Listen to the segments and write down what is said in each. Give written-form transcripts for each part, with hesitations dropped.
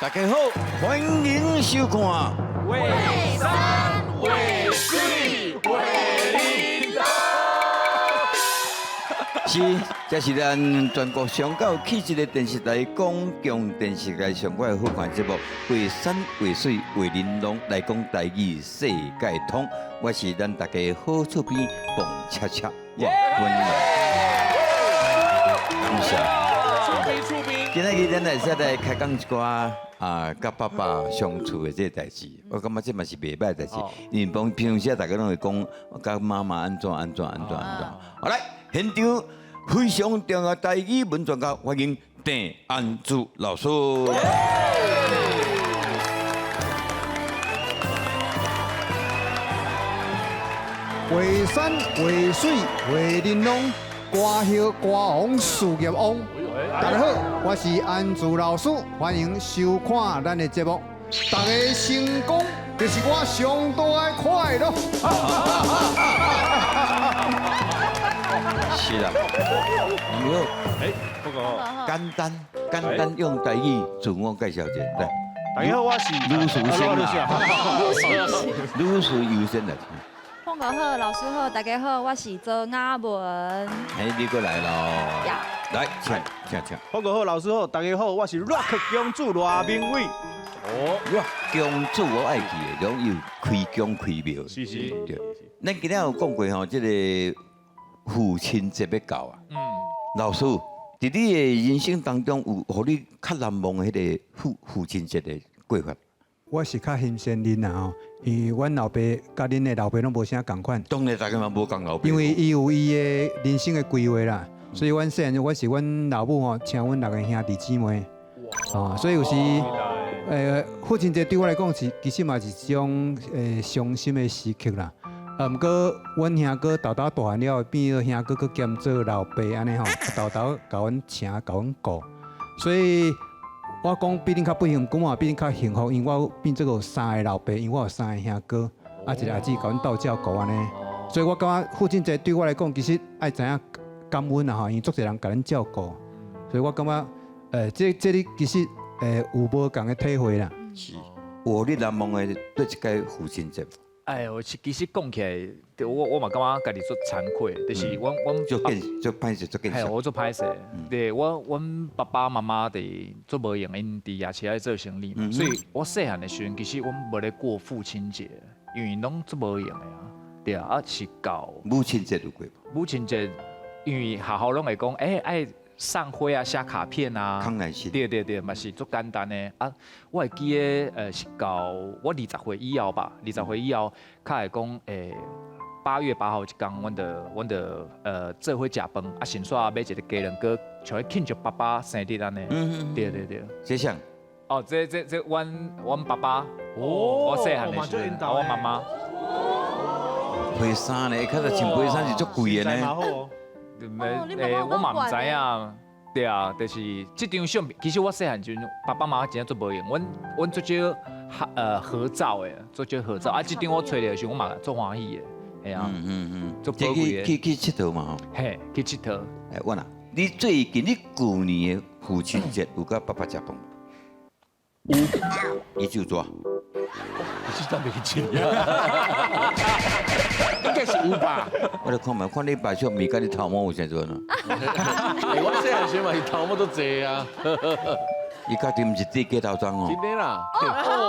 大家好，欢迎收看《为山为水为林是，这是咱全国上高气质的电视台公共电视台上过的好看节目《为山为水为林龙》，来讲台语世界通。我是咱大家好厝边蹦恰恰，我温暖。感谢。今日咱来说来开讲一寡甲爸爸相处的这个代志，我感觉这嘛是袂歹代志。因为平时大家拢会讲，甲妈妈安怎。好来，现场非常重要台语文专家，欢迎郑安珠老师。为山为水为林龙，歌后歌王事业王。大家好，我是安珠老师，欢迎收看咱的节目。大家成功就是我上大的快乐。是啦，你好，不过简单用台语自我介绍一下，来。大家好，我是女士先啦，女士优先来。放歌好，老师好，大家好，我是周雅文。哎，你过来咯。来，请。不过好，老师好，大家好，我是 Rock 公主罗明伟。哇，公主我爱去的，拢有开宫开庙。是。对，咱今日有讲过吼，这个父亲节要到啊。老师，伫你的人生当中有互你较难忘的迄个父亲节的过法？我是较欣赏恁啊吼，因为阮老爸甲恁的老爸拢无啥共款。当然大家嘛无讲老爸。因为伊有伊的人生的规划啦，所以阮细汉我是阮老母吼，请阮6个兄弟姊妹。所以有时父亲节对我来讲是其实嘛是一种伤心的时刻啦。毋过阮兄哥豆豆大汉了，变做兄哥去兼做老爸安尼吼，豆豆甲阮请甲阮顾，所以我讲比恁较不幸，讲嘛比恁较幸福，因为我变做有3个老爸，因为我有3个兄哥，一个阿姊甲阮斗照顾安尼，所以我感觉父亲节对我来讲其实爱知影感恩啊吼，因为足侪人甲咱照顾，所以我感觉这里其实有无共的体会啦。是，有你难忘的对一个父亲节。哎呦，其实讲起来，我嘛感觉家己做惭愧，就是阮做歹势，做嘿，我做歹势，对，阮爸爸妈妈伫做无用，因伫夜市咧做生意嘛，所以我细汉的时阵，其实阮无咧过父亲节，因为拢做无用的啊，对啊，是到母亲节有过无？母亲节，因为学校拢会讲，爱送花啊，写卡片啊，康乃馨，对，嘛是足简单的啊。我会记得是到我20岁以后吧，20岁以后，较会讲8月8号一天，阮的做伙食饭，啊，先煞买一个鸡卵糕，像咧庆祝爸爸生日安尼。对。这像哦，这阮爸爸，我细汉的时阵，我妈妈。配衫咧，较早穿配衫是足贵的呢。我嘛唔知影，对啊，就是这张相片，其实我细汉时阵，爸爸妈妈真正做无用，阮做少合照的，做少合照，啊，这张我找着的时候，我嘛做欢喜的，系啊，做宝贵的。去佚佗嘛吼。嘿，去佚佗。哎，我呐，你最近你旧年的父亲节有甲爸爸食饭？有。伊就做。是真袂记应该是有吧？我来看嘛，看你爸小面甲你头毛有啥做呢？我细汉时嘛是头毛都济啊。伊家己毋是地鸡头装哦。真的啦。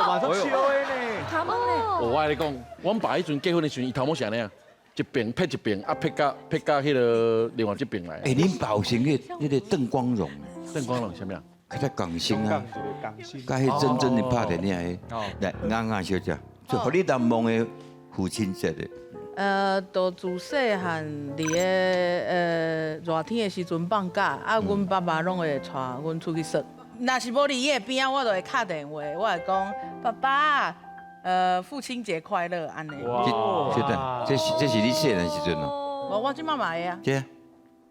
马上笑的呢。头毛呢？我跟你讲，阮爸迄阵结婚的时阵，伊头毛啥呢？一边撇一边，啊撇到迄个另外一边来。哎，恁爸有成迄个邓光荣。邓光荣啥物啊？较在港星啊，甲迄真的拍电影的，来雅小姐，就互你难忘的父亲节的。都自细汉伫个热天的时阵放假，阮爸爸拢会带阮出去耍。若是无伫伊的边啊，我就会敲电话，我会讲爸爸，父亲节快乐安尼。哇，这是你细汉时阵哦。我即妈嘛会啊。这。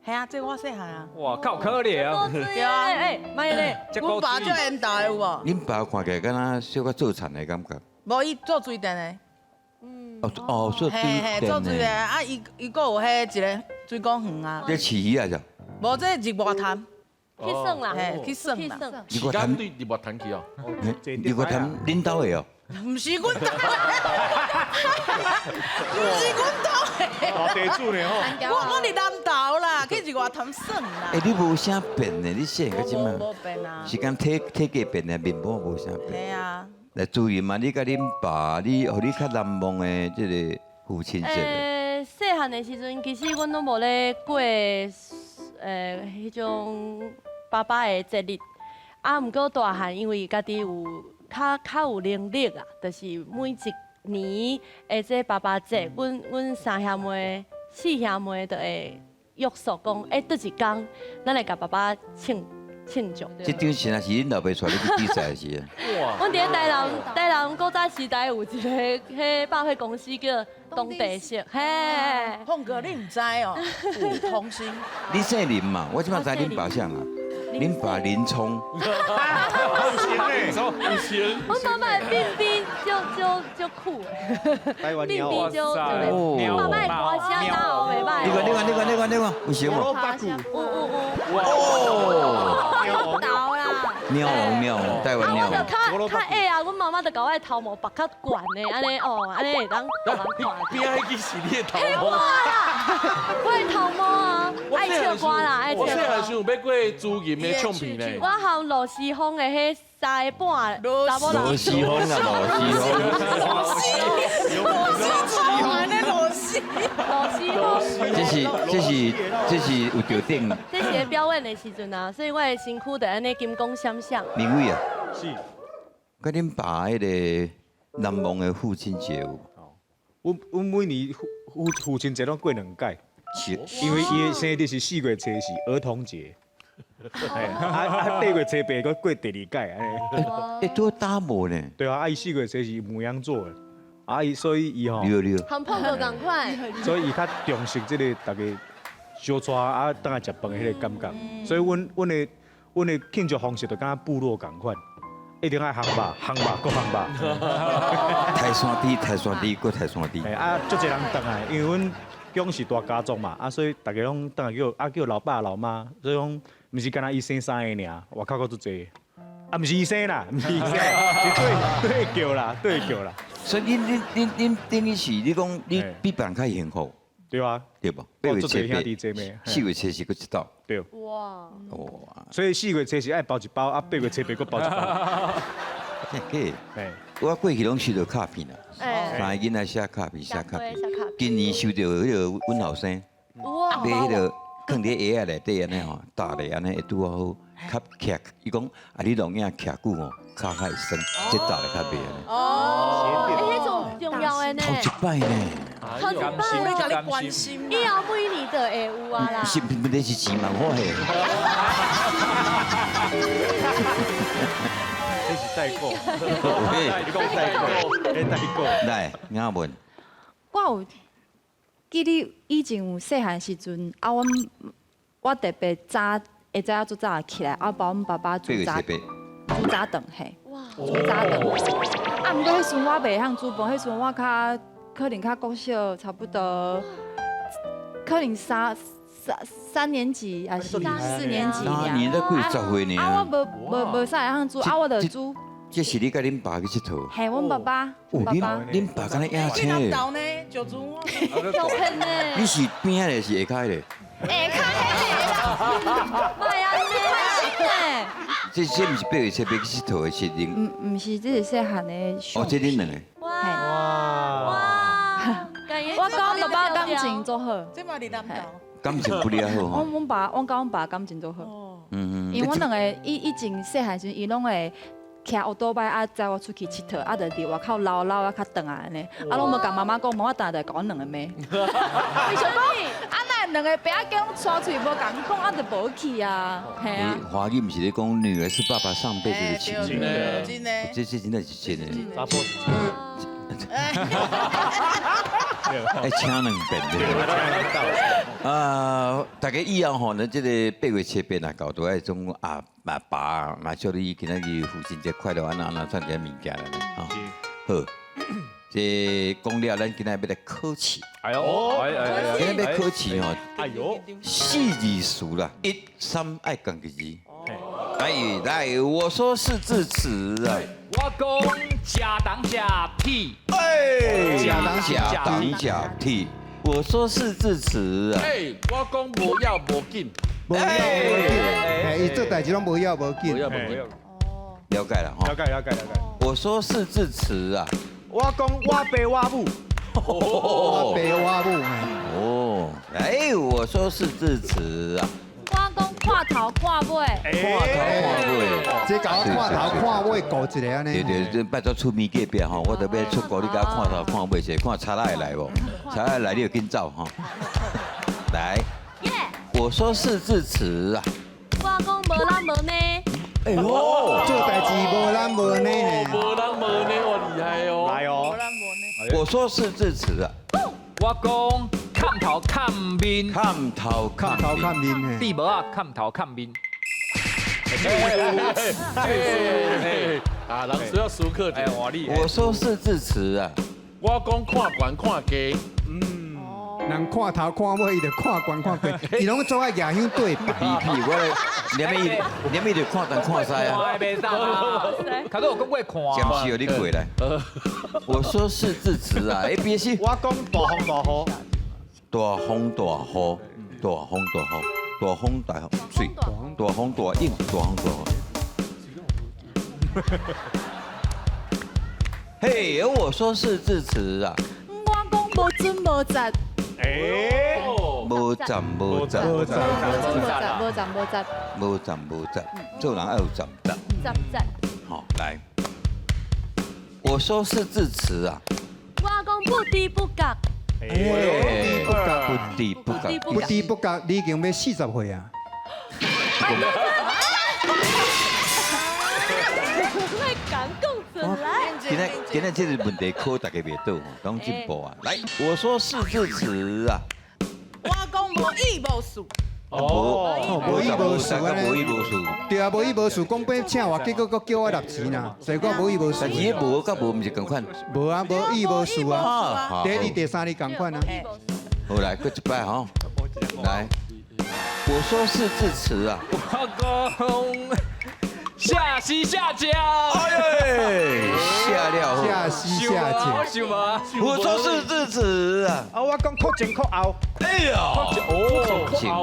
系啊，这我细汉啊。哇，够可怜。对啊，妈咧，阮爸就缘投有无？恁爸看起来敢若小可做田的感觉。无，伊做水电的。做水电。做水电啊，伊个有迄一个水果园啊，这饲鱼啊就，无这日月潭，去算啦，嘿，去耍去啦。算。如果谈，时间对你无谈去哦，如果谈领导的哦，唔是阮兜的，唔是阮兜的。大地主呢吼，我伫南投啦，去日月潭耍啦。哎，你无啥变呢？你现个即嘛，无变啊。是讲体格变呢，面部无啥变。系啊。来注意嘛，你甲恁爸，互你较难忘的这个父亲节。细汉的时阵，其实阮拢无咧过迄种爸爸的节日。啊，毋过大汉因为家己有较有能力啊，就是每一年的这爸爸节，阮三兄妹、四兄妹都会约束讲，倒一天，咱来甲爸爸庆祝。这张是若是恁老爸带你去比赛的时啊。阮伫咧台南古早时代有一个迄百货公司叫东地色，嘿，凤哥，你唔知哦，同心。你姓林嘛？我即摆知恁爸啥啊？恁爸林聪。我妈妈的鬓边就酷的，台湾鸟鬓边就哦爸爸的歌声哪有袂歹？你看，有像无？有倒啦。鸟王，台湾鸟我就王。较矮啊，阮妈妈就甲我的头毛拔较悬的，安尼哦，安尼会当互人看。边仔迄支是你的头我毛。啦，我的头毛啊，爱唱歌啦，爱唱我细汉歌。时有买过朱银的唱片呢。我和罗时丰的迄三个半查某人。罗时丰啊，螺丝，罗时丰。这是有条顶这是表演的时阵啊，所以我的身躯就安尼金光闪闪。名位啊。是，甲恁爸迄个难忘的父亲节有，阮每年父亲节拢过2届，是因为伊的生日是4月初4儿童节，8月初8佮过第2届安尼。哎，都打无呢。对啊，伊4月初是牧羊座的，所以伊吼，溜溜。和胖哥赶快。所以伊较重视即个大家相带等下食饭的迄个感觉，所以阮的庆祝方式就敢若部落共款，一定爱烘肉，搁烘肉。泰山猪，搁泰山猪。足侪人倒来，因为阮姜是大家族嘛，所以大家拢倒来叫老爸老妈，所以讲毋是干那伊生3个尔，外口搁足侪。毋是伊生啦，毋是伊生，是对叫啦。所以恁等于是你讲你比别人较幸福，对啊，对不？8月兄弟7姐妹，4月7是搁一道。对。哇！哇，所以4月初是爱包一包，8月初8搁包一包。嘿，我过去拢收到卡片啦，哎，三个囡仔写卡片，写卡片。小卡片。今年收到迄个阮后生，哇！买迄个放伫鞋仔内底安尼吼，搭咧安尼会拄好。较徛，伊讲啊，你long影徛久吼，脚较会酸，这搭咧较袂安尼。哦，迄种重要的呢。头一摆呢，头一我摆。甲你关心。以后每年都会有啊啦。是问题是钱嘛好嘿。这是代购，你讲代购，来，雅文，我有记得以前有细汉时阵，啊，我特别早会知影做早起来，啊，帮阮爸爸煮早顿嘿，煮早顿。啊，毋过迄时阵我袂晓煮饭，迄时阵我可能较国小，差不多可能三年级还是4年级3年才过10岁呢。啊，我无啥会晓煮，啊，我就煮。这是你甲恁爸去佚佗？嘿，阮爸爸，哦，爸爸。恁爸敢若野去南青的，投呢，就煮我。照片呢？你是边的是下骹的？下骹迄啦，卖安尼呢？这毋是8月7要去佚佗的是恁？毋是，这是细汉的。哦，这恁两个。哇！我甲阮爸爸感情做好，这嘛伫南投。感情不了好吼。阮甲阮爸感情做好，因为阮两个以前细汉时，伊拢会骑乌多摆啊，载我出去佚佗，啊，就伫外口唠啊，较长啊安尼，啊，拢无甲妈妈讲，妈妈当然就甲阮两个骂。为什么？啊，那两个爸仔叫阮刷嘴，无甲阮讲，啊，就无去啊，系啊。华语毋是咧讲女儿是爸爸上辈子的情真人，的，真的。这真的是真的。查甫爱请两遍的。大家以后吼，咱这个8月7日啊，搞到迄种爸，祝你今仔日父亲节快乐，安那算一个物件了呢，吼。好。这讲了，咱今仔要来考试，哎呦，今仔要考试吼，哎呦， 4字词啦，1、3爱讲个字。来，我说是字词啊。我讲假当假屁，假当假替。我说是字词啊。哎，我讲无要无紧，无要无紧，伊做代志拢无要无紧无。要无紧。了解了哈。了解。我说是字词啊。我讲我爸我母，我爸我母，哦，我说是字词啊。我讲看头看尾，看头看尾。这甲我看头看尾顾一个安尼。对，拜托出面隔壁吼，我都要出国，你甲我看头看尾，是看查拉会来无？查拉来你就紧走哈。来，我说是字词啊。我讲无人无呢，哎呦，做代志无人无呢。无人无呢，我厉害哦。来哦，我说是字词啊。我讲看头看面，看头看头看面嘿。地无啊，看头看面。啊，人需要熟客哎，我厉害。我说是字词啊。我讲看悬看低，人看头看尾，伊就看悬看低，伊拢总爱牙香对白。屁，我连伊就看东看西啊。我袂当啊，头都有讲过讲看。是哦，你过来。我说是字词啊，ABC。我讲大风大雨，大风大雨，大风大雨，大风大雨，水，大风大影，大风大雨。嘿，我说是字词啊。我讲无准无责，哎，无站无站，无站无站无站，做人要有站站。好，来。我说是字词啊。我讲不低不角，不低不高，不知不觉你已经要40岁啊。会讲讲出来。今天这个问题考大家袂倒吼，拢进步啊。来，我说是字词啊。我讲无意无事，无意无事安尼无意无事。对啊，无意无事，讲要请我，结果佫叫我纳钱啦，所以我无意无事但。是迄无甲无毋是共款。无啊，无意无事啊。好第二、第三日共款啊。好来，搁一摆吼。来，我说是字词啊。我讲下西下家。下了。下西下我姐，想啊，我说是字词啊。啊，我讲哭前哭后，哎呀，哦，前哭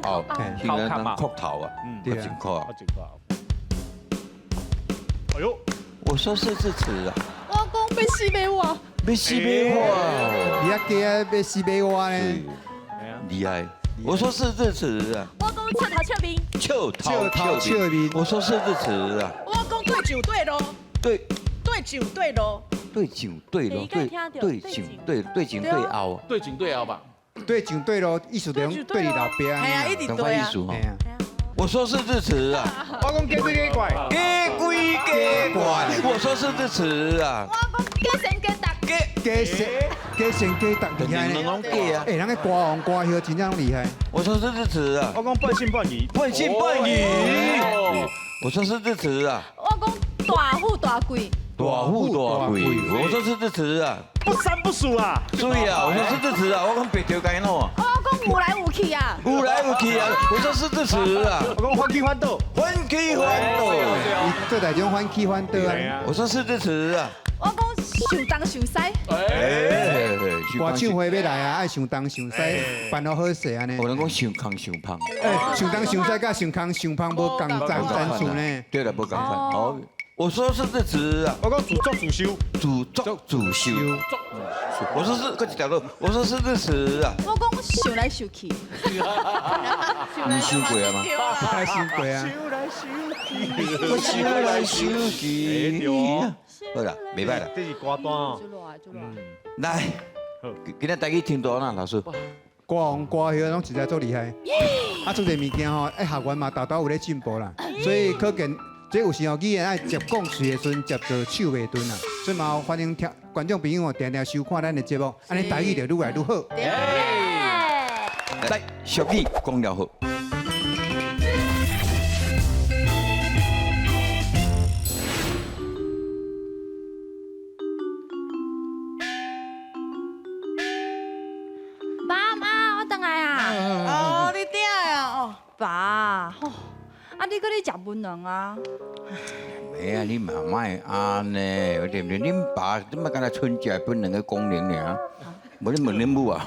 后，嘿现在人哭头啊，对啊前哭啊。前哭后。哎呦，我说是字词啊。我讲要死要活，要死要活。你啊家啊要死要活呢？厉害。我说是字词啊。我讲笑头笑面，笑头头笑面我说是字词啊。我讲对上对路，对对上对路，对上对咯，对前对后。对前对后吧。对上对路，意思就讲对你老爸啊。系啊，一直同对啊。款意思吼嘿。啊，我说是字词啊。我讲假鬼假怪，假鬼假怪。我说是字词啊。我讲假神假达，加神加神加达厉害人呢。拢假啊。哎，人个歌王歌后真正厉害。我说是字词啊。我讲半信半疑，半信半疑。我说是字词啊。我讲大富大贵，大富大贵。我说是字词啊。不三不四啊。注意啊，我说是字词啊。我讲白条该喏。我讲有来有去啊，有来有去啊。我说是字词啊。我讲翻起翻倒，欢喜欢乐。伊做代种欢喜欢倒啊。啊。我说是字词啊。我讲受东受西，歌唱会要来啊，爱上东上西，办好好势安尼。有人讲上康上芳。哎，上东上西甲上康上芳无共赞数呢。对了，不赶快。好，我说是字词啊。我讲自作自受，主作主修。我说是，搁一条路。我说是字词啊。我讲受来受去，你修过啊吗？太辛苦啊！我修来修去。好啦，袂歹啦。这是歌单哦。来，今天大家听到啦，老师。歌王歌后拢实在做厉害。啊，做这物件吼，学员嘛，豆豆有咧进步啦。所以可见，这有时候语言爱接讲嘴的时阵，接着手袂顿啦。所以嘛，欢迎听观众朋友哦，定定收看咱的节目，安尼台语就愈来愈好。来，俗语讲了好。你搁咧食槟榔啊？没啊，你妈卖安尼，对不对？恁爸怎么敢若春节本两个功能尔？无你问恁母啊？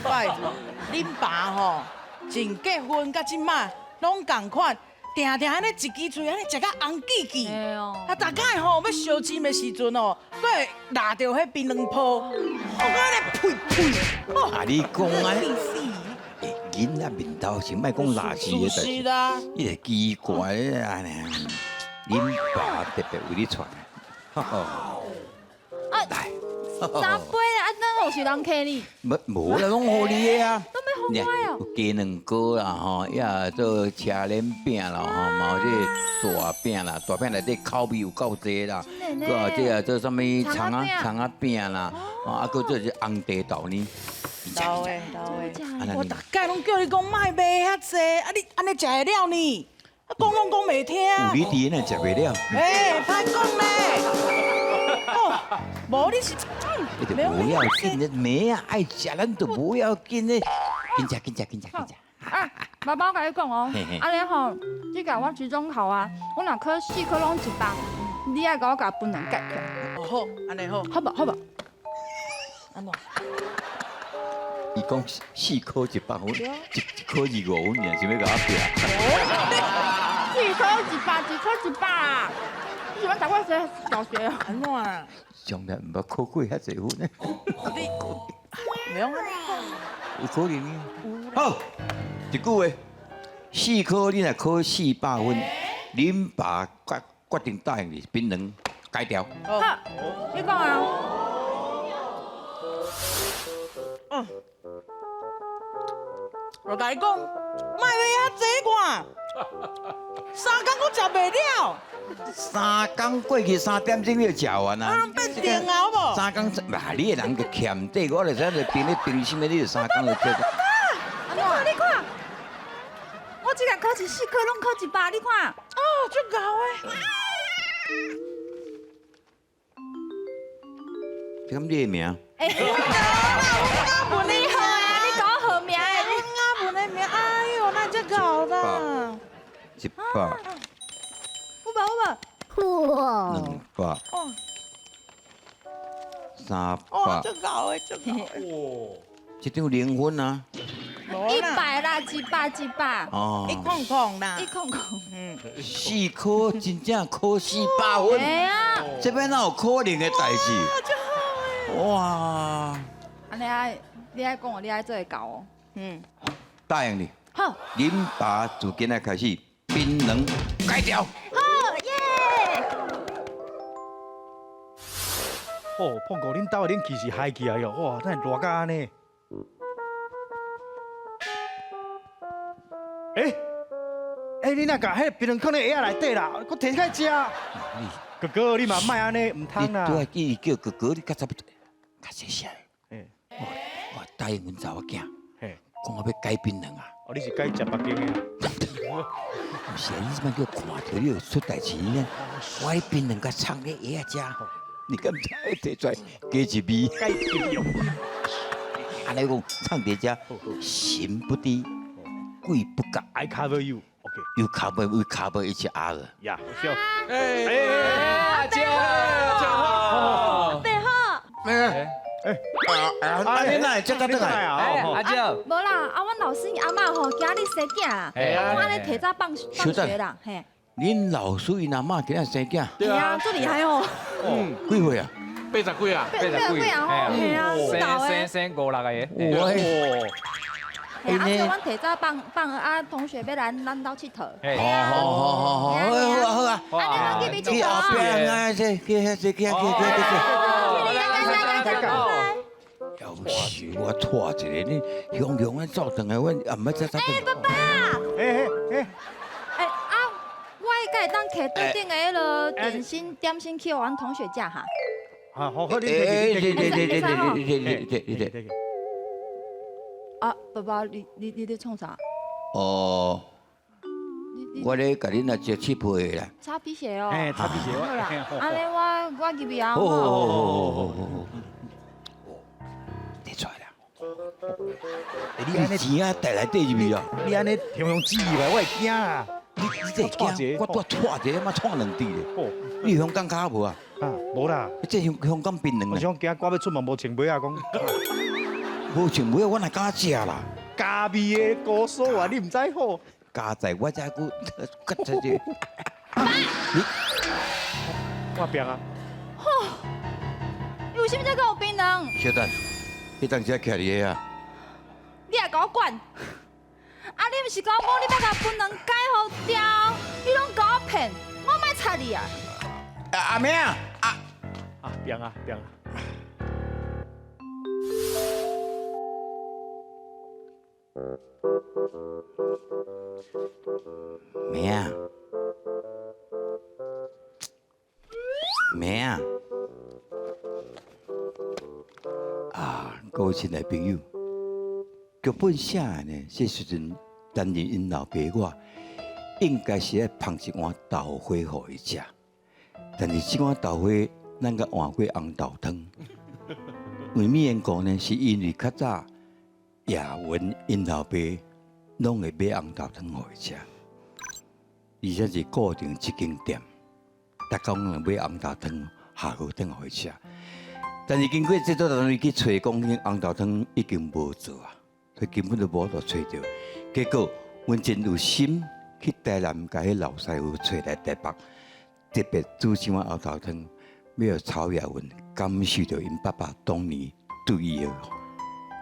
拜托，恁爸吼，从结婚到即摆拢共款，定定安尼一支嘴安尼食到红记记。哎呦，啊，大概吼要烧钱的时阵哦，佫会拿着迄槟榔泡，我安尼呸呸，哦，啊，你讲安尼，气死！囡仔面头前莫讲垃圾的代志，是啦，伊个奇怪啊呢。恁爸特别为你传的，来，三杯啊，那有是人客你，无啦，拢互你的啊。都没好我哦。有鸡卵糕啦吼，也做车轮饼啦吼，嘛有这大饼啦，大饼内底口味有够多啦。真的呢搁有这做什么葱仔饼葱仔饼啦，啊，搁做这红茶豆呢。老的老的，安尼我大概拢叫你讲卖卖遐济，啊你安尼食会了呢？啊讲拢讲袂听。有你伫那食袂了，哎，歹讲咧。哦，无你是，你就不要紧的，妹啊爱食咱就不要紧的，紧食紧食紧食紧食。啊，爸爸，我甲你讲哦嘿嘿，安尼吼，你甲我期中考啊，我若考4科拢100，你爱甲我甲槟榔改起来，哦好，安尼好，好不？好不？安怎？伊讲4科100分，一科25分尔，想要甲我拼。 4科100，1科100啊！你喜欢打怪谁小学啊？安怎啊？从来毋捌考过遐侪分呢，你袂用安尼讲。有可能呢。好，一句话，4科你若考400分，恁爸决定答应你，槟榔改掉。好，你讲啊？我甲你讲，卖买遐济看，3工我食袂了， 3工过去3点钟你就食完啊！啊变定啊好无？ 3工，哇！你个人就欠底，我就知就冰咧冰心的，你就3工就做。你看，你看，我即个考试4科拢考100，你看。哦，足够诶。这咁你的名？哎，我问你好啊，你搞好名诶，我问的名，哎呦，那足够啦。 100、有无？ 200、哦， 300，足够诶，足够诶。这张0分啊！无啦， 100啦，100。哦一空空啦。 100。嗯， 4科真正考400分，哎呀，这边哪有可能的代志？足好诶。哇！安尼爱，你爱讲哦，你爱做会到哦。嗯，答应你，好，恁爸自今仔开始槟榔改掉。好耶！哦，碰过恁兜的恁气是嗨起来哟，哇，那热甲安尼。你若甲迄槟榔放咧鞋仔内底啦，搁摕起来食。哥哥，你嘛莫安尼，唔你通啦。对伊叫哥哥，你较差不多，较细声。嘿，我答应阮查某囝，嘿，讲我要改槟榔啊。哦，你是该食北京的。不是啊，你怎么叫看到你有出代志呢？我迄槟榔甲葱咧鞋仔食，你敢知会摕出来加一味？该食用。安尼讲，唱伫遮，神不低，贵不高， I cover you。OK。有卡不有卡不一起压了。呀，笑。阿姐，好，背后。你哪会接到这个？啊？阿姐，无啦，啊，阮老师阿嬷吼惊你生囝啦，我安尼提早放学啦，嘿。恁老师因阿嬷今仔生囝，对啊，最厉害哦。几岁啊？ 80几啊？对啊，吼，嘿啊，搞诶。生5、6个耶。哇！嘿，啊，所以阮提早放学啊，同学要来咱兜佚佗。好，好啊。安尼咱去比去后佚佗啊。边啊，去。要是我拖一个，你雄雄走转来，阮阿妈再走。爸爸。哎啊，我会当摕对顶的迄落点心去互阮同学食哈。好，你对。啊，爸爸，你在创啥？哦，我咧甲恁阿姐切配啦。擦皮鞋哦。哎，擦皮鞋。好啦，安尼我入去啊。好。摕出来啦。你安尼钱啊带来缀入去啊？你安尼雄雄指意来，我会惊啊！你这惊，我拖一个，妈创两滴咧。哦，你有香港卡无啊？啊，无啦，这香港槟榔咧，我想惊我要出门无穿尾啊，讲无像尾我哪敢食啦？加味的高素啊，你唔知好？加在我才顾，搁出去。我病啊，你为什么在跟我槟榔？小蛋，你当时徛伫个啊？你也给我管！啊，你毋是跟我讲你要甲槟榔改好掉，你拢给我骗，我莫插你啊！阿明啊！啊病啊病啊，明啊！明啊！啊，各位亲爱朋友，剧本写的呢，这时阵担任因老爸我，应该是要捧一碗豆花互伊食，但是这碗豆花咱甲换过红豆汤。为咩缘故呢？是因为较早叶文因老爸拢会买红豆汤互伊食，而且是固定一间店。逐工人买红豆汤下锅汤互伊食，但是经过这段时间去找讲，迄红豆汤已经无做啊，所以根本就无得找着。结果阮真有心去台南，甲迄老师傅找来台北，特别煮一碗红豆汤，要曹雅文感受到因爸爸当年对伊的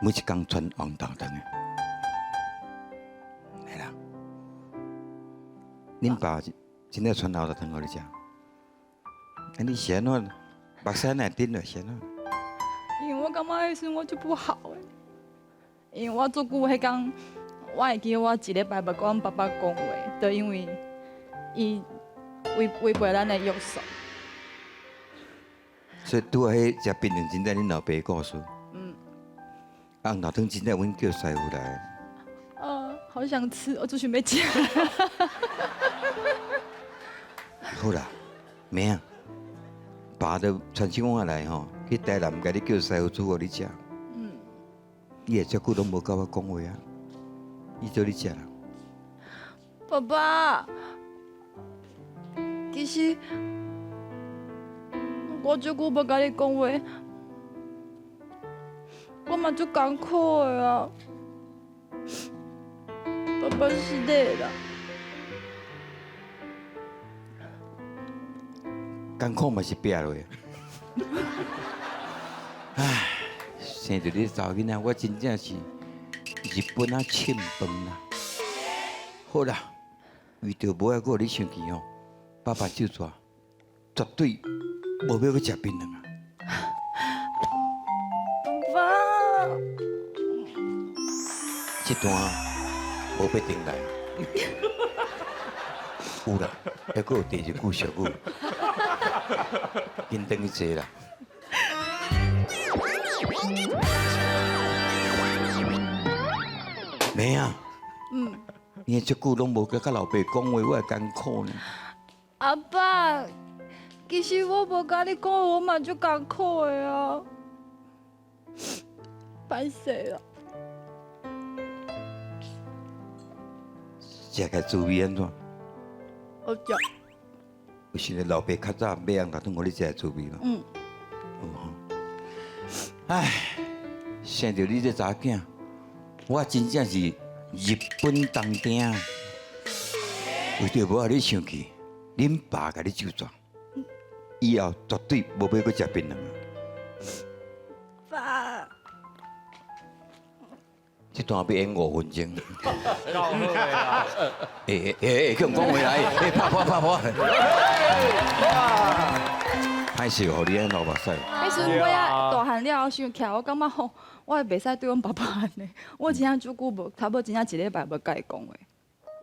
每一工传红豆汤的。来啦，恁爸真正传红豆汤互你食？啊，你是安怎？目屎哪顶了是安怎？因为我感觉迄时我就不好诶，因为我做久迄天，我会记得我一礼拜要跟阮爸爸讲话，就因为伊违背咱的约束。所以拄啊，迄食槟榔真正恁老爸的故事。红豆汤真正阮叫师傅来。好想吃，我就准备吃。好啦，明啊，爸都传请我来吼，去台南甲你叫师傅煮互你食。你也遮久拢无甲我讲话啊，伊做你食啦。爸爸，其实我足久无甲你讲话，我嘛足艰苦的啊。爸爸是累啦。艰苦嘛是拼落的。唉，生着你查某囡仔，我真正是日本啊欠饭啦。好啦，为着无爱搁你生气吼，爸爸就抓，绝对无要去食槟榔啊。爸，这段无必定来。有啦，还佫有第二句俗语，紧等去坐啦。妹啊，你这久拢无甲老爸讲话，我会艰苦呢。阿爸，其实我无甲你讲，我嘛足艰苦的啊。歹势啦。食个滋味安怎？我食。有时咧老爸较早买红豆汤，我你食个滋味嘛。有吼。唉，生着你这查囝，我真正是日本当丁。为着无互你生气，恁爸甲你就抓，以后绝对无要去食槟榔啊！爸。这段要演5分钟。够好啊！叫讲话来，拍。歹势，互你安流目屎。迄阵我啊大汉了后想起来，我感觉吼，我会袂使对阮爸爸安尼。我真正足久无，差不多真正一礼拜无甲伊讲话。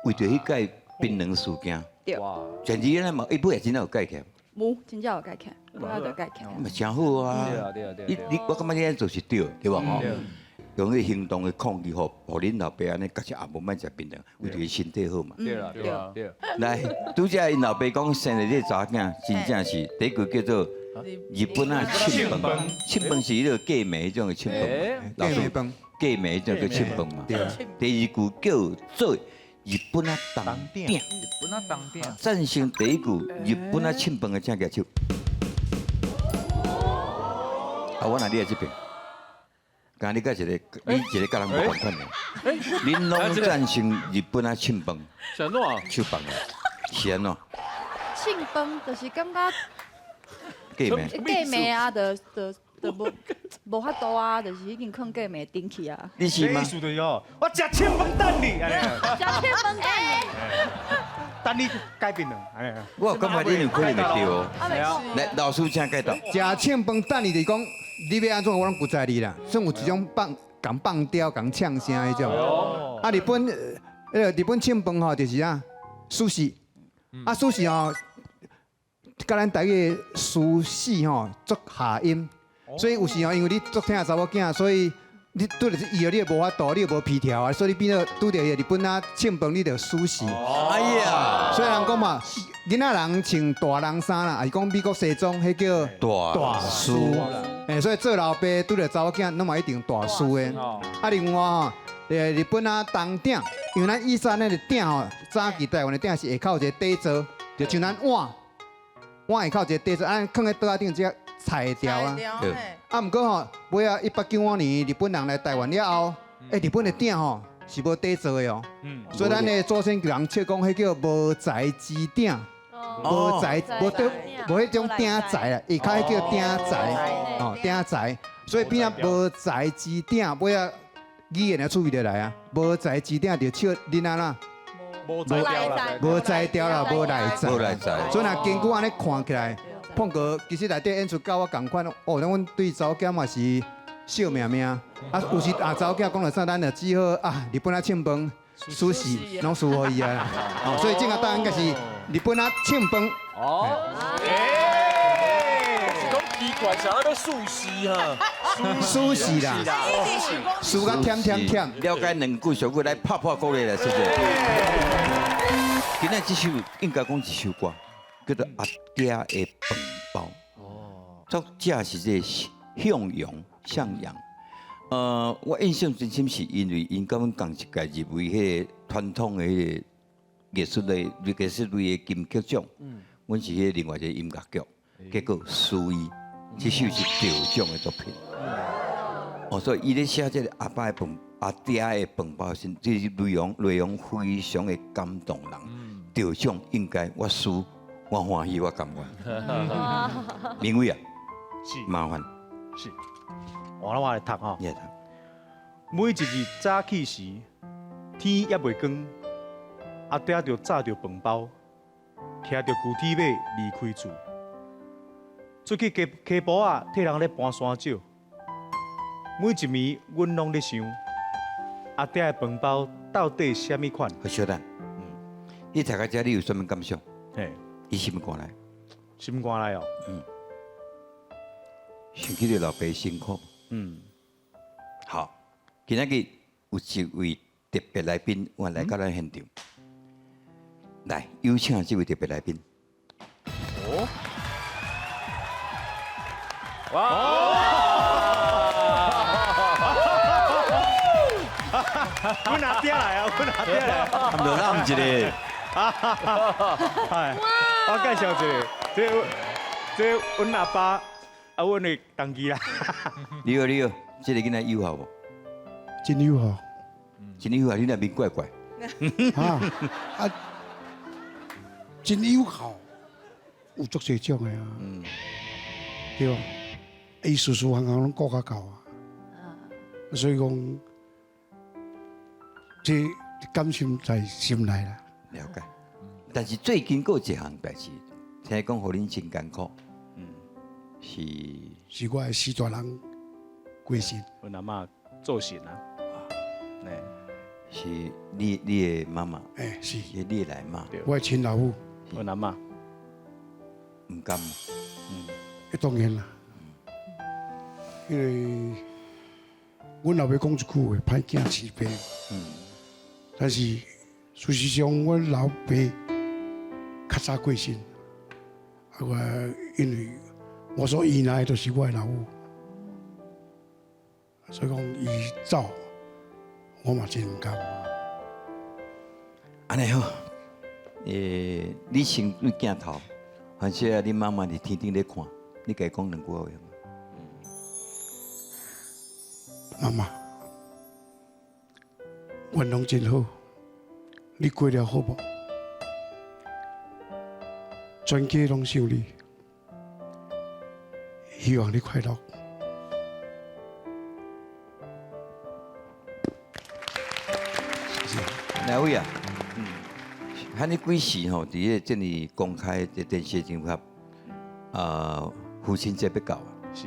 为着迄届槟榔事件，对，全日咱嘛，伊尾也真正有改起来，无真正有改起来，我也着改起来。嘛真好啊。我感觉你安做是对，对吧？吼，用迄行动的抗议，互恁老爸安尼，家己也无慢食槟榔，为着伊身体好嘛。对啦，对啦，对。来，拄则因老爸讲生的这查囝，真正是第一句叫做日本啊庆饭，庆饭是迄个嫁梅迄种的庆饭，嫁梅饭，嫁梅迄种叫庆饭嘛。第二句叫做日本啊当鼎，日本啊当鼎，战胜第一句日本啊庆饭的正举手。啊，我拿你来这边，刚你甲一个，你一个甲人无同款的，恁拢赞成日本啊庆饭，是安怎啊？手饭的，是安怎？庆饭就是感觉假咩？假面啊，就无法度啊，就是已经放假面顶去啊。你是吗意？思就是哦，我食庆饭等你，安尼，食庆饭等等你改变了，安尼。我感觉你有可能会对哦。来，老师请解答。食庆饭等你，就是讲你要安怎，我拢不知你啦。算有一种放刁、讲呛声迄种。啊，日本庆饭吼，就是啊，寿司。啊，寿司吼，甲咱台语寿司吼做下音，所以有时候因为你做听查某囝，所以你拄着伊哦，你也无法度，你也无皮条啊，所以你变做拄着日本啊庆饭，你就寿司。哎呀，所以人讲嘛，囡仔人穿大人衫啦，还是讲美国西装，迄叫大叔。所以做老爸拄着查某囝，拢嘛一定大叔的。啊，另外吼，日本啊当鼎，因为咱以前那个鼎吼，早期台湾的鼎是下口一个底座，就像咱碗下口一个底座，咱放在桌仔顶，只菜条啊。对啊，毋过吼，尾啊1895年日本人来台湾了后，日本的鼎吼是无底座的哦。所以咱的祖先人笑讲，迄叫无材之鼎，无材无迄种鼎材啊，下口迄叫鼎材，哦鼎材。所以变啊无材之鼎，尾啊语言的趣味就来啊，无材之鼎就笑恁安啦，无材料啦，无材调啦，无内材。无来在。所以若根据安尼看起来，碰哥其实内底演出甲我共款哦，阮对查某囝嘛是笑命命。啊，有时查某囝讲了啥，咱就只好啊，日本啊庆饭、寿司拢输互伊啊啦。哦，所以正确答案应该是日本啊庆饭。是讲奇怪，啥要素食哈？寿司啦，输甲甜甜甜。了解两句小句来拍鼓励啦，是不是？今仔这首应该讲一首歌，叫做《阿爹的饭包》。哦，作者是这向阳。我印象真深是因为因甲阮共一届入围迄个传统的迄个艺术类的金曲奖，阮是迄另外一个音乐剧，结果输伊，这首是得奖的作品。哦，所以伊咧写这个阿爹的饭包是，这是内容非常的感动人。得奖应该我输，我欢喜，我甘愿。明伟啊，是麻烦，是，我来读吼。你来读。每一日早起时，天还未光，阿爹就炸着饭包，骑着旧铁马离开厝，出去溪埔啊，替人咧搬山石。每一暝，阮拢咧想，阿爹的饭包到底什么款？好，小等，你读到这，你有什么感想？嘿，伊什么歌来？心肝来哦。想起你老爸辛苦。好，今仔日有一位特别来宾，我来到咱现场，来有请这位特别来宾。阮阿爹来啊！阮阿爹来啊！就咱一个，我介绍一个，这阮阿爸啊，阮的同期啦。你好，这个囡仔友好无？真友好真友好，你那面怪怪。啊真友好，有足侪种的啊，对吧？伊事事行行拢顾较够啊，所以讲，这感情在心内啦。了解。但是最近有一项代志，听讲互恁真艰苦。是我的四大人过身，阮阿嬷做神啊，是你的妈妈，是你的奶妈，我的亲老母，阮阿嬷。唔甘。当然啦，因为阮老爸讲一句话，歹囝饲病。但是事实上，阮老爸较早过身，我因为我所依赖的都是我的老母，所以讲伊走，我嘛真唔甘。安尼好，你先对镜头，反正啊，你妈妈伫天顶咧看，你家讲两句话。妈妈，运动真好，你过了好无？全家拢想你，希望你快乐。哪位啊？喊你几时吼？伫个这里公开的电视场合，父亲节要到啊，是。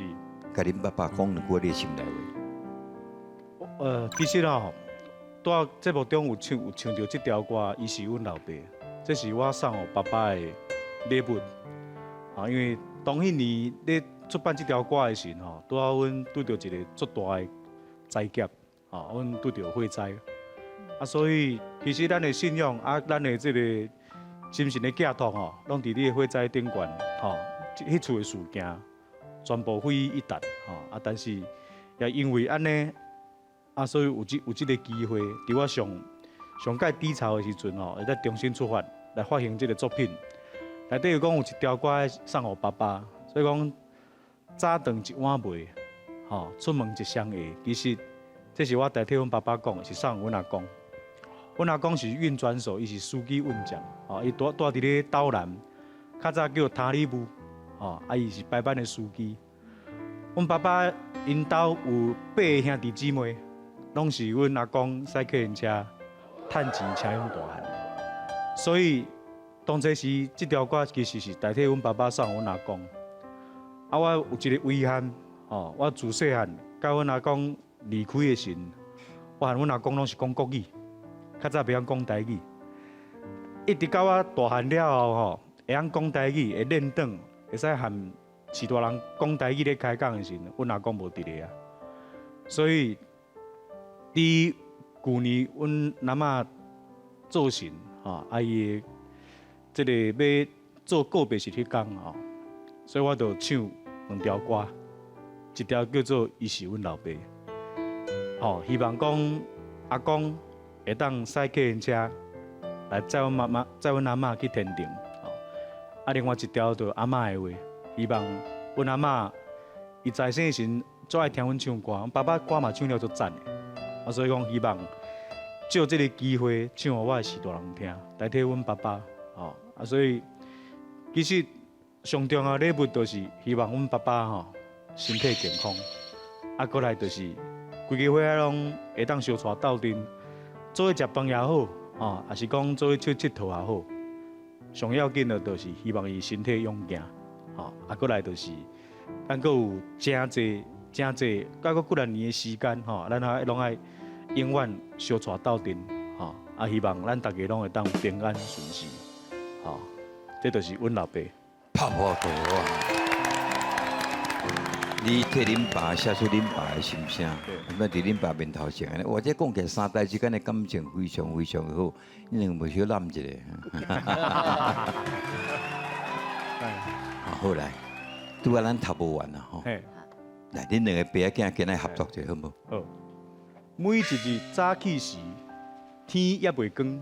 甲恁爸爸讲两句你的心内话。其实吼，在节目中有唱到这条歌，伊是阮老爸，这是我送予爸爸的礼物。啊，因为当迄年咧出版这条歌的时候，拄好阮拄到一个足大的灾劫，啊，阮拄到火灾。啊，所以其实咱的信仰啊，咱的这个精神的寄托吼，拢伫你的火灾顶悬，吼，迄厝的事件全部毁于一旦，吼啊，但是也因为安尼，啊，所以有这个机会，伫我上界低潮的时阵吼，会再重新出发来发行这个作品。内底有讲有一条歌送予爸爸，所以讲早顿一碗糜，吼，出门一双鞋。其实这是我代替阮爸爸讲，是送阮阿公。阮阿公是运转手，伊是司机运将，吼，伊住伫咧岛南，较早叫塔里布，吼，啊，伊是排班的司机。阮爸爸因兜有8个兄弟姊妹，拢是阮阿公驶客运车趁钱请养大汉，所以当初时这条歌其实是代替阮爸爸送阮阿公。啊，我有一个遗憾，吼，我自细汉甲阮阿公离开的时，我和阮阿公拢是讲国语。较早袂晓讲台语，一直到我大汉了后吼，会晓讲台语，会练转，会使和其他人讲台语咧开讲的时，阮阿公无伫咧啊。所以，伫去年阮阿嬷做神吼，啊伊即个要做告别式迄天吼，所以我就唱两条歌，一条叫做《伊是阮老爸》，吼，希望讲阿公会当驶客运车来载阮妈妈、载阮阿嬷去天庭。啊，另外一条就阿嬷的话，希望阮阿嬷伊在生时最爱听阮唱歌，阮爸爸歌嘛唱了足赞的。啊，所以讲希望借这个机会唱予我的时大人听，代替阮爸爸。吼，啊，所以其实上重要的礼物就是希望阮爸爸吼身体健康，啊，过来就是规家伙仔拢会当相带斗阵。做伙食饭也好，吼，也是讲做伙出佚佗也好，上要紧的就是希望伊身体勇健，吼，啊，过来就是咱阁有真济、甲阁几多年的时间，吼，咱拢爱永远相带斗阵，吼，啊，希望咱大家拢会当平安顺遂，吼，这就是阮老爸。拍破鼓啊！你替恁爸写出恁爸的心声，咁啊伫恁爸面头前，或者讲起来三代之间的感情非常非常好，你两个小揽一个。好来，拄啊咱读无完啦吼。来，恁两个爸仔囝今日合作者好无？好。每一日早起时，天也未光，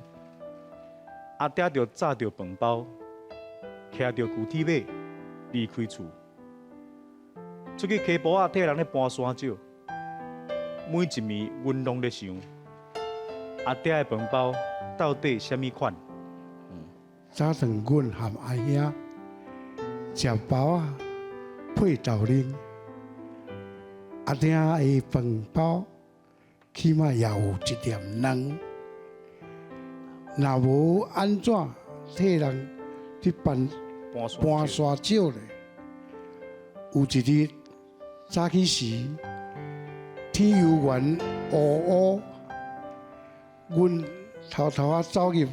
阿爹就炸着饭包，骑着旧铁马离开厝。出去溪埔仔替人咧搬山石，每一暝阮拢咧想，阿爹的饭包到底什么款？早顿阮和阿兄食包啊配豆奶，阿爹的饭包起码也有一点软，若无安怎替人去搬山石咧？有一日早起时，天又圆乌乌，阮偷偷啊走入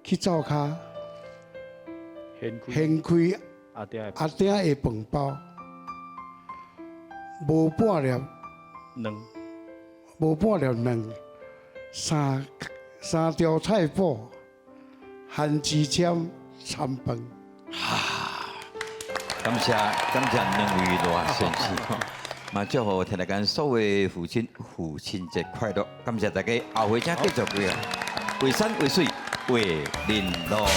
去灶骹，掀开阿爹的饭包，无半粒卵，三条菜脯，含鸡签参饭。感谢两位大先生，嘛祝福听大家所有父亲节快乐！感谢大家，后回请继续为山为水，魏玲珑。